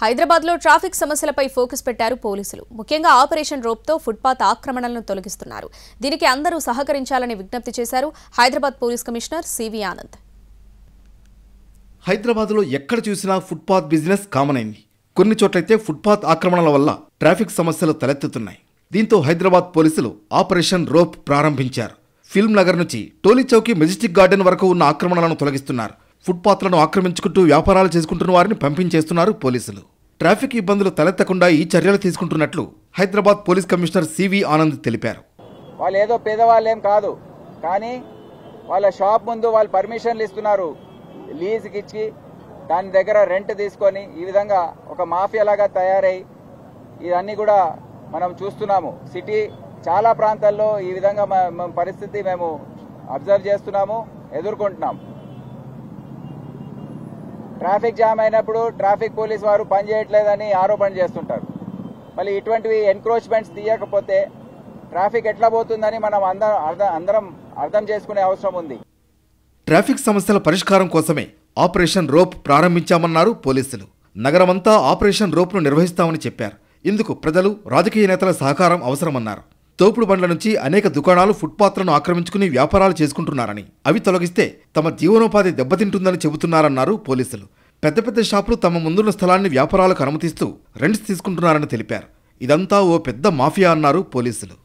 హైదరాబాద్లో ట్రాఫిక్ సమస్యలపై ఫోకస్ పెట్టారు పోలీసులు. ముఖ్యంగా ఆపరేషన్ రోప్తో ఫుట్పాత్ ఆక్రమణలను తొలగిస్తున్నారు. దీనికి అందరూ సహకరించాలని విజ్ఞప్తి చేశారు Hyderabad police commissioner CV Anand. హైదరాబాద్లో ఎక్కడ చూసినా ఫుట్పాత్ బిజినెస్ కామన్ అయింది. కొన్ని చోట్లయితే ఫుట్పాత్ ఆక్రమణల వల్ల ట్రాఫిక్ సమస్యలు తలెత్తుతున్నాయి. దీంతో హైదరాబాద్ పోలీసులు ఆపరేషన్ రోప్ ప్రారంభించారు. ఫిల్మ్ నగర్ నుంచి టోలీ చౌకీ మెజెస్టిక్ గార్డెన్ వరకు ఉన్న ఆక్రమణలను తొలగిస్తున్నారు. ఫుట్పాత్లను ఆక్రమించుకుంటూ వ్యాపారాలు చేసుకుంటున్న వారిని పంపించేస్తున్నారు పోలీసులు. ట్రాఫిక్ ఇబ్బందులు తలెత్తకుండా ఈ చర్యలు తీసుకుంటున్నట్లు Hyderabad police commissioner CV Anand తెలిపారు. వాళ్ళు ఏదో పేదవాళ్ళేం కాదు, కానీ వాళ్ళ షాప్ ముందు వాళ్ళు పర్మిషన్లు ఇస్తున్నారు, లీజుకి ఇచ్చి దాని దగ్గర రెంట్ తీసుకొని ఈ విధంగా ఒక మాఫియా లాగా తయారై ఇవన్నీ కూడా మనం చూస్తున్నాము. సిటీ చాలా ప్రాంతాల్లో ఈ విధంగా పరిస్థితి మేము అబ్జర్వ్ చేస్తున్నాము, ఎదుర్కొంటున్నాము. ట్రాఫిక్ జామ్ అయినప్పుడు ట్రాఫిక్ పోలీస్ వారు పనిచేయట్లేదని ఆరోపణ చేస్తుంటారు. మళ్ళీ ఇటువంటివి ఎన్క్రోచ్మెంట్స్ తీయకపోతే ట్రాఫిక్ ఎట్లా పోతుందని మనం అందరం అర్థం చేసుకునే అవసరం ఉంది. ట్రాఫిక్ సమస్యల పరిష్కారం కోసమే ఆపరేషన్ రోప్ ప్రారంభించామన్నారు పోలీసులు. నగరమంతా ఆపరేషన్ రోప్ను నిర్వహిస్తామని చెప్పారు. ఇందుకు ప్రజలు, రాజకీయ నేతల సహకారం అవసరమన్నారు. తోపుడు బండ్ల నుంచి అనేక దుకాణాలు ఫుట్పాత్లను ఆక్రమించుకుని వ్యాపారాలు చేసుకుంటున్నారని, అవి తొలగిస్తే తమ జీవనోపాధి దెబ్బతింటుందని చెబుతున్నారన్నారు పోలీసులు. పెద్ద పెద్ద షాపులు తమ ముందున్న స్థలాన్ని వ్యాపారాలకు అనుమతిస్తూ రెంట్స్ తీసుకుంటున్నారని తెలిపారు. ఇదంతా ఓ పెద్ద మాఫియా అన్నారు పోలీసులు.